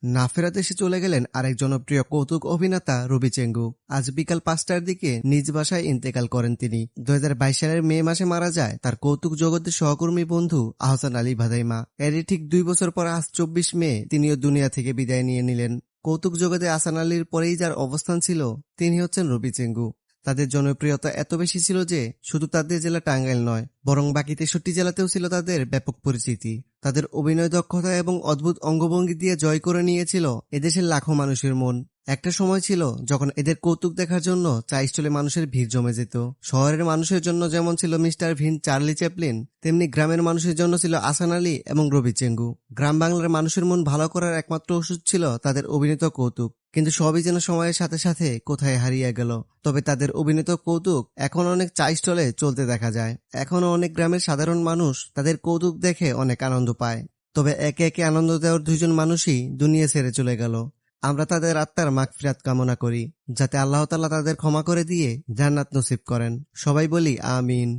না ফেরাতে এসে চলে গেলেন আরেক জনপ্রিয় কৌতুক অভিনেতা রবি চেঙ্গু। আজ বিকাল 5টার দিকে নিজ বাসায় ইন্তেকাল করেন তিনি। 2022 সালের মে মাসে মারা যায় তার কৌতুক জগতের সহকর্মী বন্ধু আহসান আলী ভাদাইমা। এরই ঠিক 2 বছর পর আজ 24 মে তিনিও দুনিয়া থেকে বিদায় নিয়ে নিলেন। কৌতুক জগতে আহসান আলীর পরেই যার অবস্থান ছিল তিনি হচ্ছেন রবি চেঙ্গু। তাদের জনপ্রিয়তা এত বেশি ছিল যে শুধু তাদের জেলা টাঙ্গাইল নয় বরং বাকি 63 জেলাতেও ছিল তাদের ব্যাপক পরিচিতি। তাদের অভিনয় দক্ষতা এবং অদ্ভুত অঙ্গভঙ্গি দিয়ে জয় করে নিয়েছিল এদেশের লাখো মানুষের মন। একটা সময় ছিল যখন এদের কৌতুক দেখার জন্য চা স্টলে মানুষের ভিড় জমে যেত। শহরের মানুষের জন্য যেমন ছিল মিস্টার ভিন চার্লি চ্যাপলিন, তেমনি গ্রামের মানুষের জন্য ছিল আহসান আলী এবং রবি চেঙ্গু। গ্রাম বাংলার মানুষের মন ভালো করার একমাত্র ওষুধ ছিল তাদের অভিনীত কৌতুক। কিন্তু সবই যেন সময়ের সাথে সাথে কোথায় হারিয়ে গেল। তবে তাদের অভিনীত কৌতুক এখন অনেক চা স্টলে চলতে দেখা যায়। এখনো অনেক গ্রামের সাধারণ মানুষ তাদের কৌতুক দেখে অনেক আনন্দ পায়। তবে একে একে আনন্দ দেওয়ার দুইজন মানুষই দুনিয়া ছেড়ে চলে গেল। আমরা তাদের আত্মার মাগফিরাত কামনা করি, যাতে আল্লাহ তাআলা তাদের ক্ষমা করে দিয়ে জান্নাত নসিব করেন। সবাই বলি আমিন।